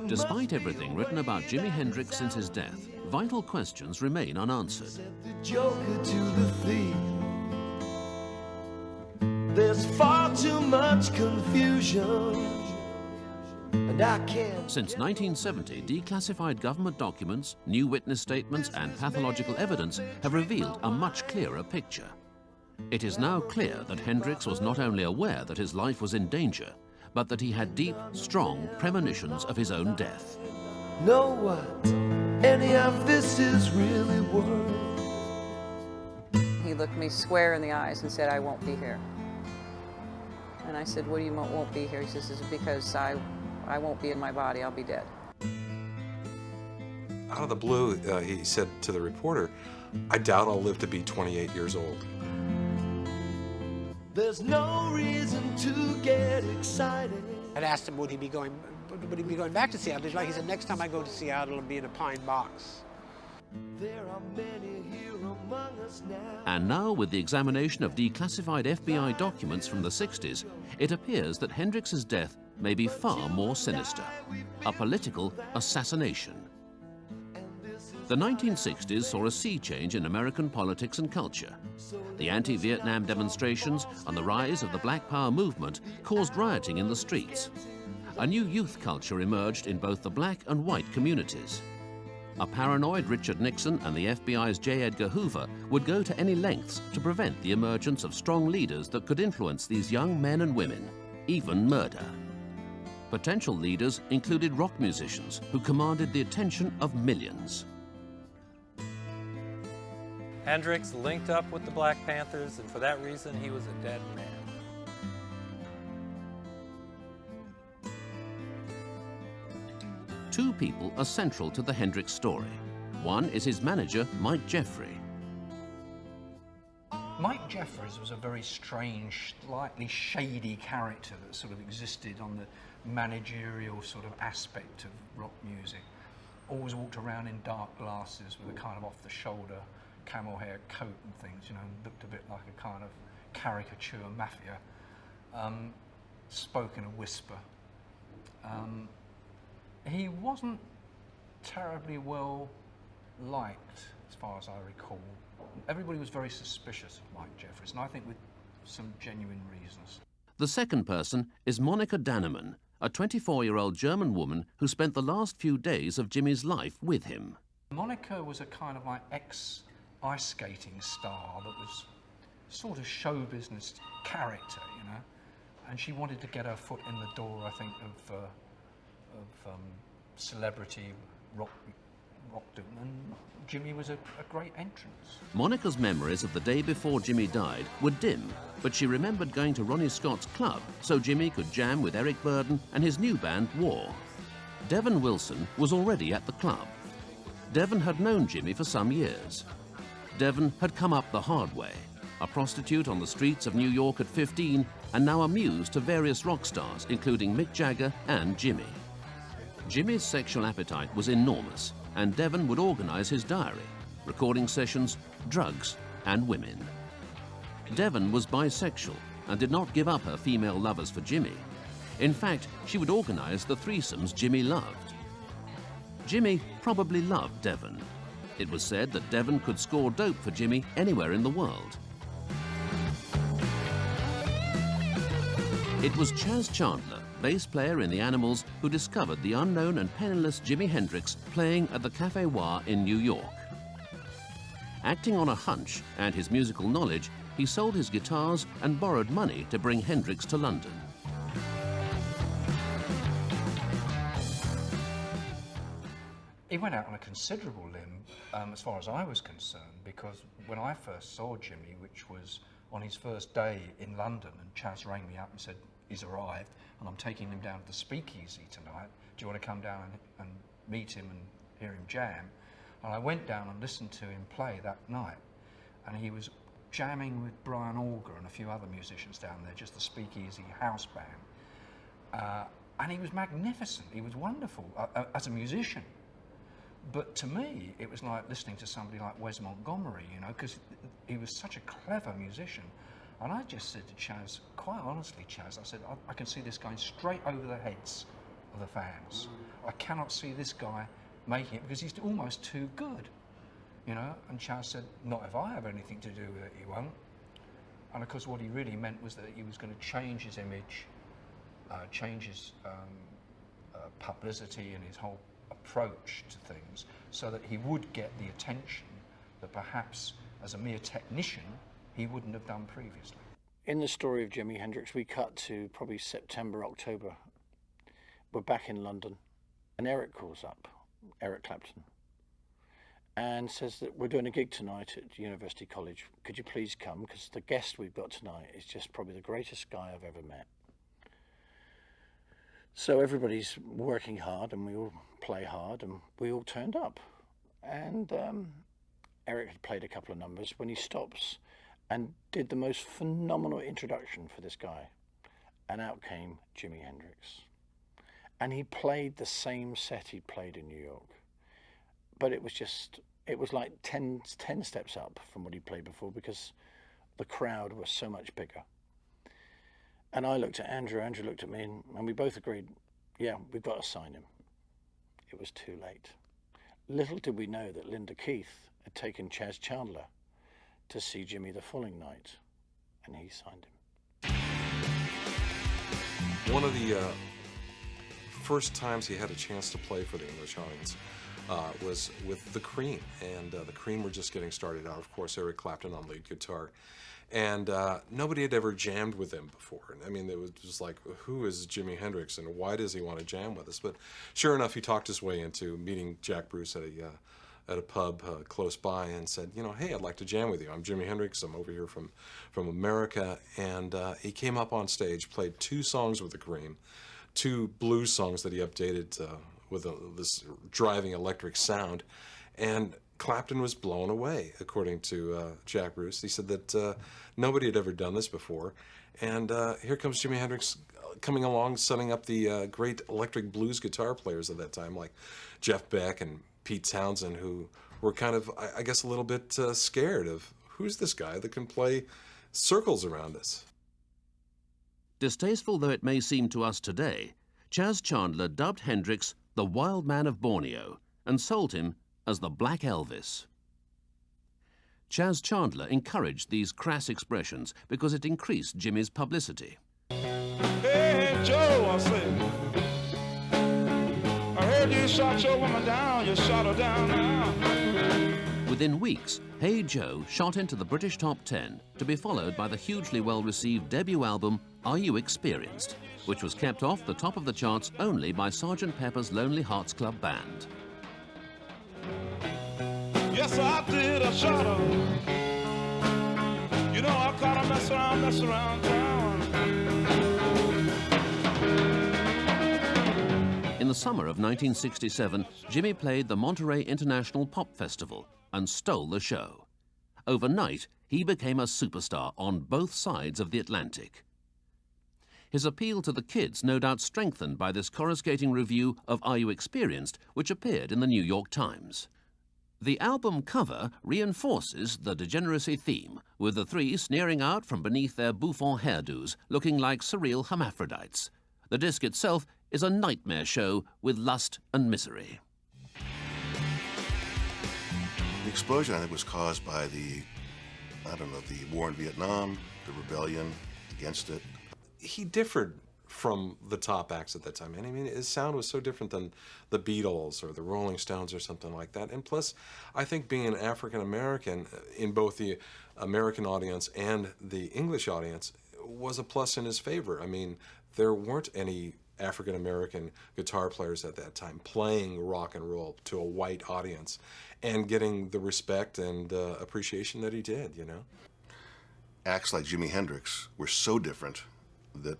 Despite everything written about Jimi Hendrix since his death, vital questions remain unanswered. The joker to the thief. There's far too much confusion, and I can't. Since 1970, declassified government documents, new witness statements and pathological evidence have revealed a much clearer picture. It is now clear that Hendrix was not only aware that his life was in danger, but that he had deep, strong premonitions of his own death. Know what any of this is really worth. He looked me square in the eyes and said, "I won't be here." And I said, "What do you mean won't be here?" He says, "It's because I won't be in my body, I'll be dead." Out of the blue, he said to the reporter, "I doubt I'll live to be 28 years old." There's no reason to get excited. I'd asked him would he be going back to Seattle. He said, "Next time I go to Seattle, it'll be in a pine box." There are many here among us now. And now, with the examination of declassified FBI documents from the 60s, it appears that Hendrix's death may be far more sinister, a political assassination. The 1960s saw a sea change in American politics and culture. The anti-Vietnam demonstrations and the rise of the Black Power movement caused rioting in the streets. A new youth culture emerged in both the black and white communities. A paranoid Richard Nixon and the FBI's J. Edgar Hoover would go to any lengths to prevent the emergence of strong leaders that could influence these young men and women, even murder. Potential leaders included rock musicians who commanded the attention of millions. Hendrix linked up with the Black Panthers, and for that reason, he was a dead man. Two people are central to the Hendrix story. One is his manager, Mike Jeffrey. Mike Jeffries was a very strange, slightly shady character that sort of existed on the managerial sort of aspect of rock music. Always walked around in dark glasses with a kind of off-the-shoulder camel hair coat and things, you know, and looked a bit like a kind of caricature mafia. Spoke in a whisper. He wasn't terribly well liked, as far as I recall. Everybody was very suspicious of Mike Jeffries, and I think with some genuine reasons. The second person is Monica Dannemann, a 24-year-old German woman who spent the last few days of Jimmy's life with him. Monica was a kind of like ex-ice skating star that was sort of show business character, you know, and she wanted to get her foot in the door, I think, of celebrity rockdom, and Jimmy was a great entrance. Monica's memories of the day before Jimmy died were dim, but she remembered going to Ronnie Scott's club so Jimmy could jam with Eric Burdon and his new band, War. Devon Wilson was already at the club. Devon had known Jimmy for some years. Devon had come up the hard way, a prostitute on the streets of New York at 15, and now a muse to various rock stars, including Mick Jagger and Jimmy. Jimmy's sexual appetite was enormous, and Devon would organize his diary, recording sessions, drugs, and women. Devon was bisexual and did not give up her female lovers for Jimmy. In fact, she would organize the threesomes Jimmy loved. Jimmy probably loved Devon. It was said that Devon could score dope for Jimmy anywhere in the world. It was Chas Chandler, bass player in The Animals, who discovered the unknown and penniless Jimi Hendrix playing at the Café Wah in New York. Acting on a hunch and his musical knowledge, he sold his guitars and borrowed money to bring Hendrix to London. He went out on a considerable limb, as far as I was concerned, because when I first saw Jimmy, which was on his first day in London, and Chas rang me up and said, he's arrived, and I'm taking him down to the Speakeasy tonight. Do you want to come down and meet him and hear him jam? And I went down and listened to him play that night, and he was jamming with Brian Auger and a few other musicians down there, just the Speakeasy house band. And he was magnificent, he was wonderful as a musician. But to me, it was like listening to somebody like Wes Montgomery, you know, because he was such a clever musician. And I just said to Chas, quite honestly, Chas, I said, I can see this going straight over the heads of the fans. I cannot see this guy making it because he's almost too good, you know. And Chaz said, not if I have anything to do with it, he won't. And of course what he really meant was that he was going to change his image, change his publicity and his whole approach to things so that he would get the attention that perhaps as a mere technician he wouldn't have done previously. In the story of Jimi Hendrix, we cut to probably September, October. We're back in London, and Eric calls up, Eric Clapton, and says that we're doing a gig tonight at University College. Could you please come? Because the guest we've got tonight is just probably the greatest guy I've ever met. So everybody's working hard, and we all play hard, and we all turned up. And Eric had played a couple of numbers when he stops and did the most phenomenal introduction for this guy. And out came Jimi Hendrix. And he played the same set he'd played in New York. But it was like 10 steps up from what he played before because the crowd was so much bigger. And I looked at Andrew looked at me, and we both agreed, yeah, we've got to sign him. It was too late. Little did we know that Linda Keith had taken Chaz Chandler to see Jimmy the following night, and he signed him. One of the first times he had a chance to play for the English audience was with the Cream, and the Cream were just getting started out. Of course, Eric Clapton on lead guitar, and nobody had ever jammed with him before. I mean, it was just like, who is Jimi Hendrix, and why does he want to jam with us? But sure enough, he talked his way into meeting Jack Bruce at a pub close by, and said, you know, hey, I'd like to jam with you. I'm Jimi Hendrix. I'm over here from America, and he came up on stage, played 2 songs with the Cream, 2 blues songs that he updated with this driving electric sound, and Clapton was blown away, according to Jack Bruce. He said that nobody had ever done this before, and here comes Jimi Hendrix coming along, setting up the great electric blues guitar players of that time, like Jeff Beck and Pete Townsend, who were kind of, I guess, a little bit scared of, who's this guy that can play circles around us? Distasteful though it may seem to us today, Chaz Chandler dubbed Hendrix the Wild Man of Borneo and sold him as the Black Elvis. Chaz Chandler encouraged these crass expressions because it increased Jimmy's publicity. Hey, Joe, I say, I heard you shot your woman down, you shot her down now. Within weeks, Hey Joe shot into the British top 10, to be followed by the hugely well-received debut album Are You Experienced, which was kept off the top of the charts only by Sgt. Pepper's Lonely Hearts Club Band. Yes, I did, I shot her. You know, I caught her mess around town. In the summer of 1967, Jimmy played the Monterey International Pop Festival and stole the show. Overnight, he became a superstar on both sides of the Atlantic. His appeal to the kids no doubt strengthened by this coruscating review of Are You Experienced, which appeared in the New York Times. The album cover reinforces the degeneracy theme, with the 3 sneering out from beneath their bouffant hairdos, looking like surreal hermaphrodites. The disc itself is a nightmare show with lust and misery. The explosion, I think, was caused by the war in Vietnam, the rebellion against it. He differed from the top acts at that time. And I mean, his sound was so different than the Beatles or the Rolling Stones or something like that. And plus, I think being an African-American in both the American audience and the English audience was a plus in his favor. I mean, there weren't any African-American guitar players at that time playing rock and roll to a white audience and getting the respect and appreciation that he did, you know? Acts like Jimi Hendrix were so different that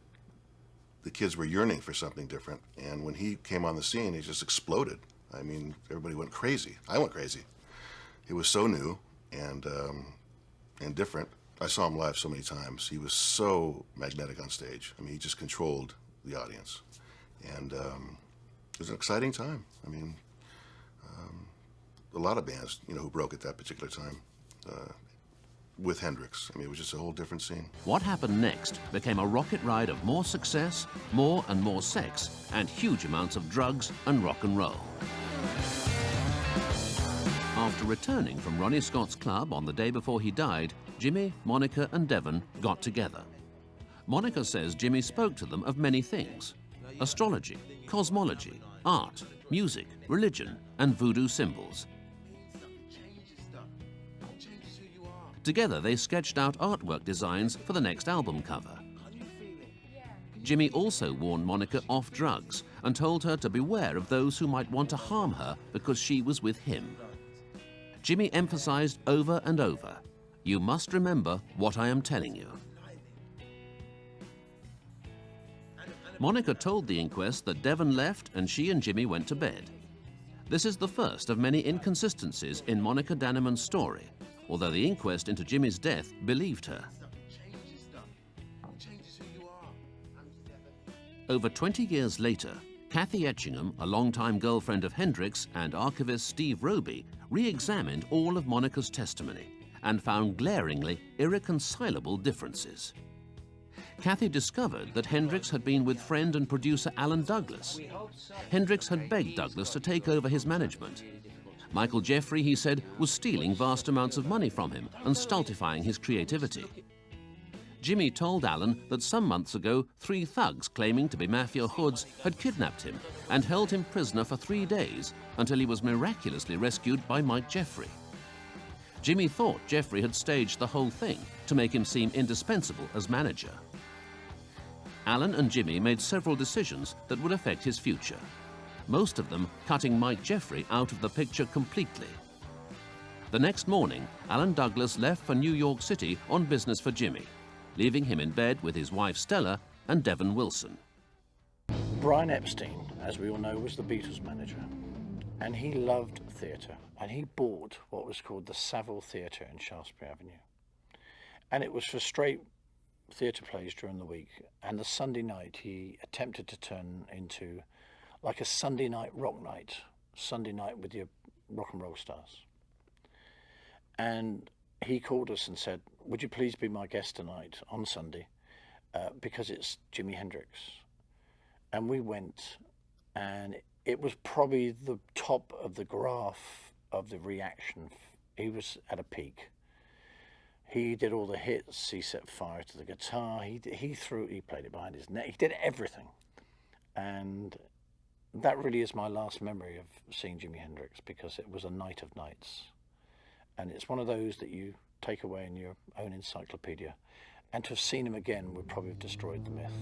the kids were yearning for something different, and when he came on the scene, he just exploded. I mean, everybody went crazy. I went crazy. It was so new and different. I saw him live so many times. He was so magnetic on stage. I mean, he just controlled the audience, and it was an exciting time. I mean, a lot of bands, you know, who broke at that particular time with Hendrix. I mean, it was just a whole different scene. What happened next became a rocket ride of more success, more and more sex, and huge amounts of drugs and rock and roll. After returning from Ronnie Scott's club on the day before he died, Jimmy, Monica and Devon got together. Monica says Jimmy spoke to them of many things: astrology, cosmology, art, music, religion, and voodoo symbols. Together they sketched out artwork designs for the next album cover. Jimmy also warned Monica off drugs and told her to beware of those who might want to harm her because she was with him. Jimmy emphasized over and over, "You must remember what I am telling you." Monica told the inquest that Devon left and she and Jimmy went to bed. This is the first of many inconsistencies in Monica Danneman's story, although the inquest into Jimmy's death believed her. Over 20 years later, Kathy Etchingham, a longtime girlfriend of Hendrix, and archivist Steve Roby re-examined all of Monica's testimony and found glaringly irreconcilable differences. Kathy discovered that Hendrix had been with friend and producer Alan Douglas. Hendrix had begged Douglas to take over his management. Michael Jeffrey, he said, was stealing vast amounts of money from him and stultifying his creativity. Jimmy told Alan that some months ago, 3 thugs claiming to be mafia hoods had kidnapped him and held him prisoner for 3 days until he was miraculously rescued by Mike Jeffrey. Jimmy thought Jeffrey had staged the whole thing to make him seem indispensable as manager. Alan and Jimmy made several decisions that would affect his future, most of them cutting Mike Jeffrey out of the picture completely. The next morning, Alan Douglas left for New York City on business for Jimmy, leaving him in bed with his wife Stella and Devon Wilson. Brian Epstein, as we all know, was the Beatles manager, and he loved theatre, and he bought what was called the Savile Theatre in Shaftesbury Avenue. And it was for straight theatre plays during the week, and the Sunday night he attempted to turn into like a Sunday night rock night, Sunday night with your rock and roll stars. And he called us and said, "Would you please be my guest tonight on Sunday, because it's Jimi Hendrix." And we went, and it was probably the top of the graph of the reaction. He was at a peak. He did all the hits, he set fire to the guitar, he played it behind his neck, he did everything. And that really is my last memory of seeing Jimi Hendrix, because it was a night of nights. And it's one of those that you take away in your own encyclopedia. And to have seen him again would probably have destroyed the myth.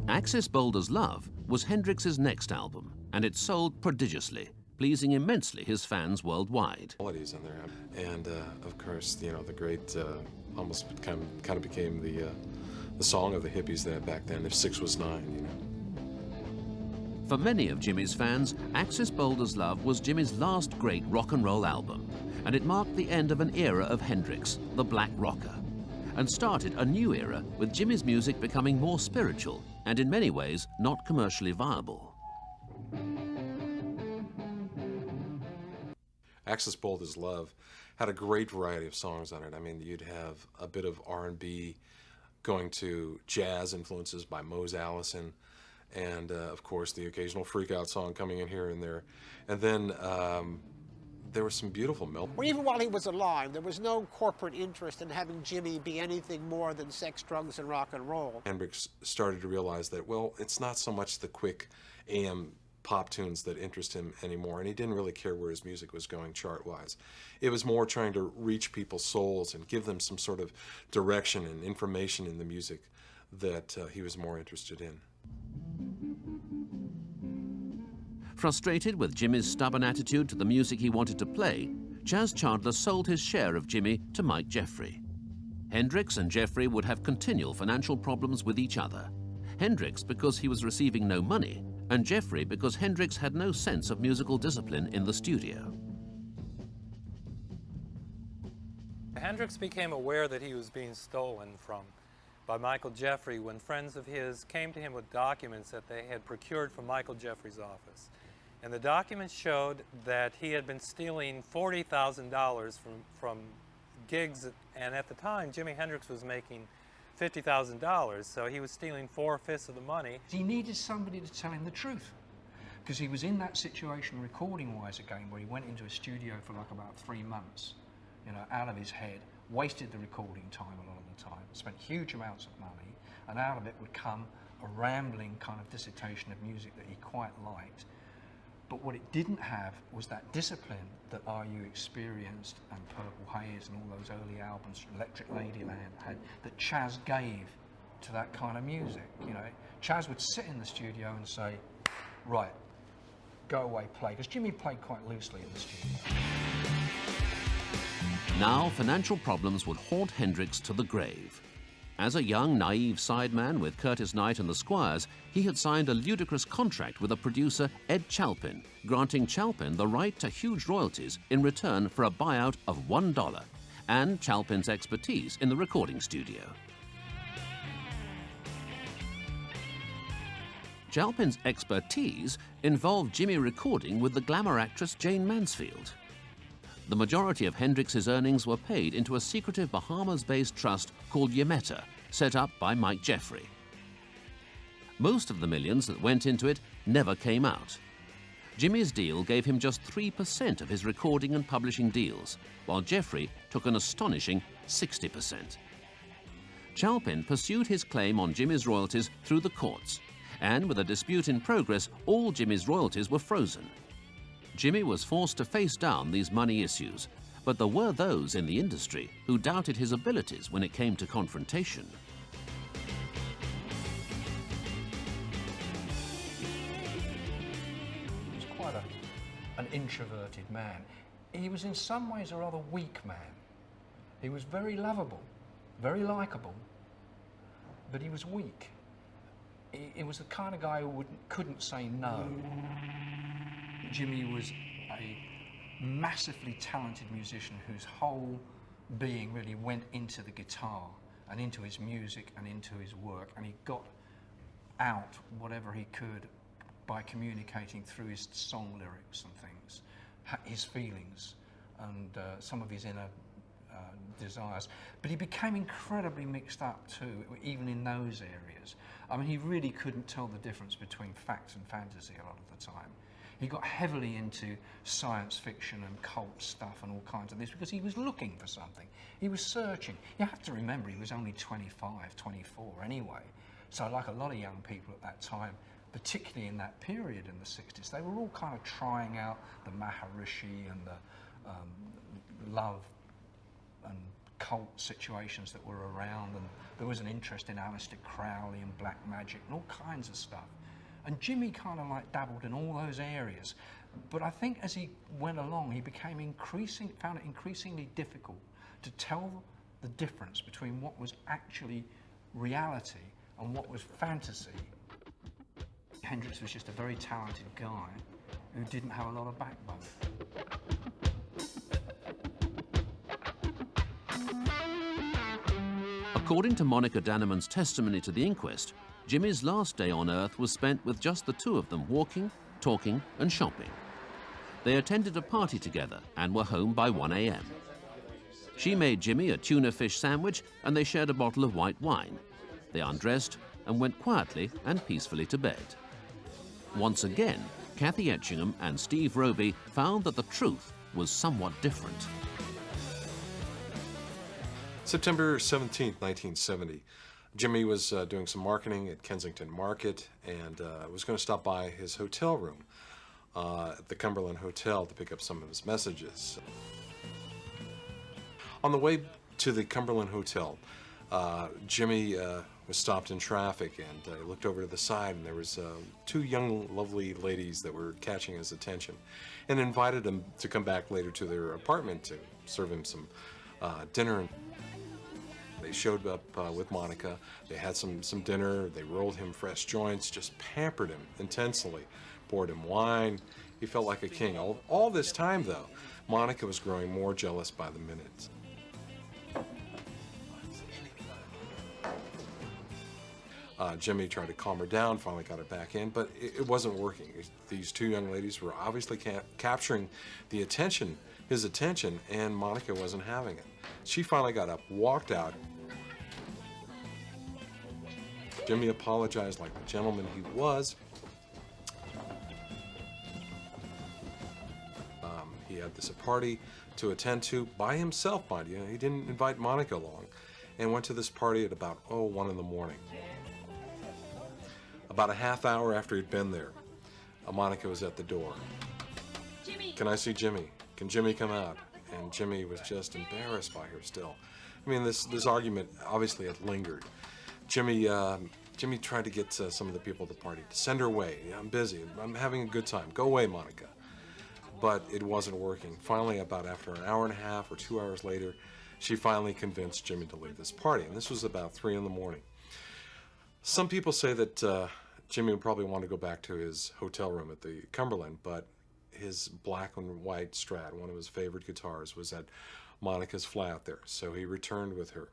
Axis Boulder's Love was Hendrix's next album, and it sold prodigiously, pleasing immensely his fans worldwide. Melodies in there, and of course, you know, the great, almost kind of became the song of the hippies that back then. If 6 was 9, you know. For many of Jimmy's fans, Axis Boulder's Love was Jimmy's last great rock and roll album, and it marked the end of an era of Hendrix, the black rocker, and started a new era with Jimmy's music becoming more spiritual and in many ways not commercially viable. Axis Boulder's Love had a great variety of songs on it. I mean, you'd have a bit of R&B going to jazz influences by Mose Allison, and of course the occasional freak out song coming in here and there. And then there were some beautiful melodies. Well, even while he was alive, there was no corporate interest in having Jimmy be anything more than sex, drugs, and rock and roll. Hendrix started to realize that, well, it's not so much the quick AM pop tunes that interest him anymore, and he didn't really care where his music was going chart-wise. It was more trying to reach people's souls and give them some sort of direction and information in the music that he was more interested in. Frustrated with Jimmy's stubborn attitude to the music he wanted to play, Chas Chandler sold his share of Jimmy to Mike Jeffrey. Hendrix and Jeffrey would have continual financial problems with each other. Hendrix because he was receiving no money, and Jeffrey because Hendrix had no sense of musical discipline in the studio. Hendrix became aware that he was being stolen from by Michael Jeffrey when friends of his came to him with documents that they had procured from Michael Jeffrey's office. And the documents showed that he had been stealing $40,000 from gigs, and at the time Jimi Hendrix was making $50,000, so he was stealing 4/5 of the money. He needed somebody to tell him the truth, because he was in that situation recording-wise again, where he went into a studio for like about 3 months, you know, out of his head, wasted the recording time a lot of the time, spent huge amounts of money, and out of it would come a rambling kind of dissertation of music that he quite liked. But what it didn't have was that discipline that Are You experienced and Purple Haze and all those early albums, Electric Ladyland had, that Chas gave to that kind of music. You know, Chas would sit in the studio and say, right, go away, play, because Jimmy played quite loosely in the studio. Now financial problems would haunt Hendrix to the grave. As a young, naive sideman with Curtis Knight and the Squires, he had signed a ludicrous contract with a producer, Ed Chalpin, granting Chalpin the right to huge royalties in return for a buyout of $1 and Chalpin's expertise in the recording studio. Chalpin's expertise involved Jimmy recording with the glamour actress Jane Mansfield. The majority of Hendrix's earnings were paid into a secretive Bahamas-based trust called Yameta, set up by Mike Jeffrey. Most of the millions that went into it never came out. Jimmy's deal gave him just 3% of his recording and publishing deals, while Jeffrey took an astonishing 60%. Chalpin pursued his claim on Jimmy's royalties through the courts, and with a dispute in progress, all Jimmy's royalties were frozen. Jimmy was forced to face down these money issues, but there were those in the industry who doubted his abilities when it came to confrontation. He was quite an introverted man. He was in some ways a rather weak man. He was very lovable, very likable, but he was weak. He was the kind of guy who couldn't say no. Jimmy was a massively talented musician whose whole being really went into the guitar and into his music and into his work, and he got out whatever he could by communicating through his song lyrics and things, his feelings and some of his inner desires. But he became incredibly mixed up too, even in those areas. I mean, he really couldn't tell the difference between fact and fantasy a lot of the time. He got heavily into science fiction and cult stuff and all kinds of this because he was looking for something. He was searching. You have to remember he was only 25, 24 anyway. So like a lot of young people at that time, particularly in that period in the 60s, they were all kind of trying out the Maharishi and the love and cult situations that were around, and there was an interest in Aleister Crowley and black magic and all kinds of stuff. And Jimmy kind of like dabbled in all those areas. But I think as he went along, he became found it increasingly difficult to tell the difference between what was actually reality and what was fantasy. Hendrix was just a very talented guy who didn't have a lot of backbone. According to Monica Danneman's testimony to the inquest, Jimmy's last day on Earth was spent with just the two of them walking, talking and shopping. They attended a party together and were home by 1 a.m. She made Jimmy a tuna fish sandwich and they shared a bottle of white wine. They undressed and went quietly and peacefully to bed. Once again, Kathy Etchingham and Steve Roby found that the truth was somewhat different. September 17th, 1970. Jimmy was doing some marketing at Kensington Market and was going to stop by his hotel room at the Cumberland Hotel to pick up some of his messages. On the way to the Cumberland Hotel, Jimmy was stopped in traffic, and he looked over to the side, and there was two young, lovely ladies that were catching his attention, and invited him to come back later to their apartment to serve him some dinner. They showed up with Monica. They had some dinner. They rolled him fresh joints, just pampered him intensely, poured him wine. He felt like a king. All this time, though, Monica was growing more jealous by the minute. Jimmy tried to calm her down, finally got her back in, but it wasn't working. These two young ladies were obviously capturing his attention, and Monica wasn't having it. She finally got up, walked out. Jimmy apologized like the gentleman he was. He had this party to attend to by himself, mind you. He didn't invite Monica along, and went to this party at about 1 in the morning. About a half hour after he'd been there, Monica was at the door. Jimmy! Can I see Jimmy? Can Jimmy come out? And Jimmy was just embarrassed by her still. I mean, this argument obviously had lingered. Jimmy tried to get some of the people at the party to send her away. I'm busy. I'm having a good time. Go away, Monica. But it wasn't working. Finally, about after an hour and a half or 2 hours later, she finally convinced Jimmy to leave this party. And this was about 3 in the morning. Some people say that Jimmy would probably want to go back to his hotel room at the Cumberland, but his black and white Strat, one of his favorite guitars, was at Monica's flat there, so he returned with her.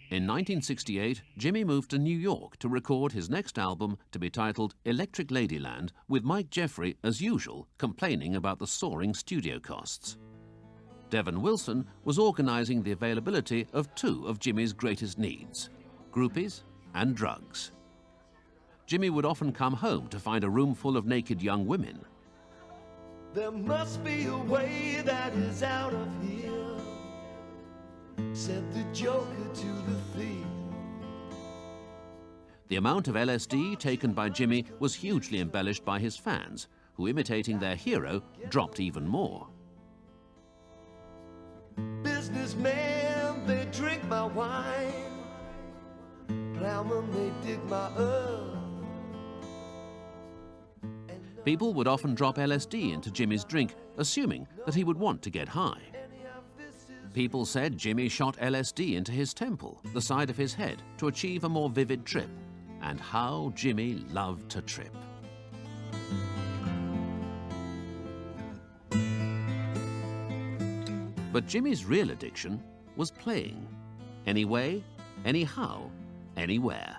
In 1968, Jimmy moved to New York to record his next album, to be titled Electric Ladyland, with Mike Jeffrey, as usual, complaining about the soaring studio costs. Devon Wilson was organizing the availability of two of Jimmy's greatest needs, groupies and drugs. Jimmy would often come home to find a room full of naked young women. There must be a way that is out of here, said the joker to the thief. The amount of LSD taken by Jimmy was hugely embellished by his fans, who, imitating their hero, dropped even more. Businessmen, they drink my wine. Plowmen, they dig my earth. People would often drop LSD into Jimmy's drink, assuming that he would want to get high. People said Jimmy shot LSD into his temple, the side of his head, to achieve a more vivid trip. And how Jimmy loved to trip. But Jimmy's real addiction was playing. Anyway, anyhow, anywhere.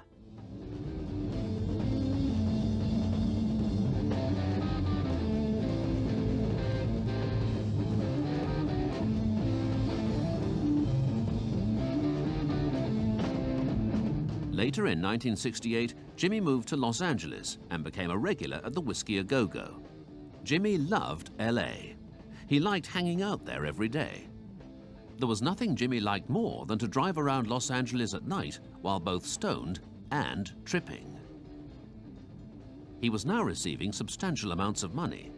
Later in 1968, Jimmy moved to Los Angeles and became a regular at the Whiskey A Go-Go. Jimmy loved LA. He liked hanging out there every day. There was nothing Jimmy liked more than to drive around Los Angeles at night while both stoned and tripping. He was now receiving substantial amounts of money.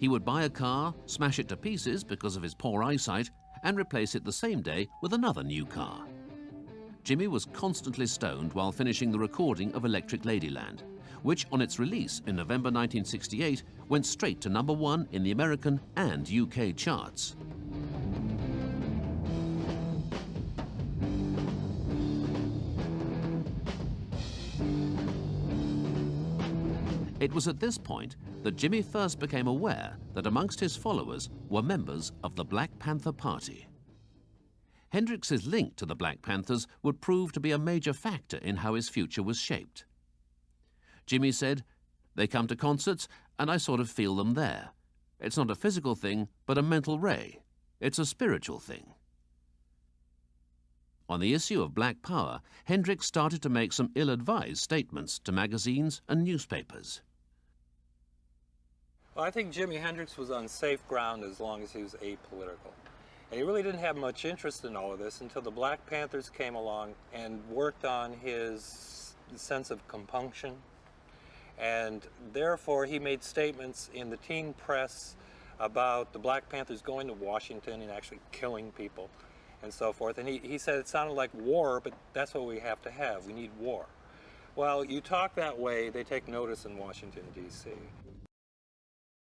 He would buy a car, smash it to pieces because of his poor eyesight, and replace it the same day with another new car. Jimmy was constantly stoned while finishing the recording of Electric Ladyland, which on its release in November 1968 went straight to #1 in the American and UK charts. It was at this point that Jimmy first became aware that amongst his followers were members of the Black Panther Party. Hendrix's link to the Black Panthers would prove to be a major factor in how his future was shaped. Jimmy said, "They come to concerts and I sort of feel them there. It's not a physical thing, but a mental ray. It's a spiritual thing." On the issue of Black Power, Hendrix started to make some ill-advised statements to magazines and newspapers. Well, I think Jimi Hendrix was on safe ground as long as he was apolitical. And he really didn't have much interest in all of this until the Black Panthers came along and worked on his sense of compunction. And therefore, he made statements in the teen press about the Black Panthers going to Washington and actually killing people and so forth. And he said it sounded like war, but that's what we have to have. We need war. Well, you talk that way, they take notice in Washington, D.C.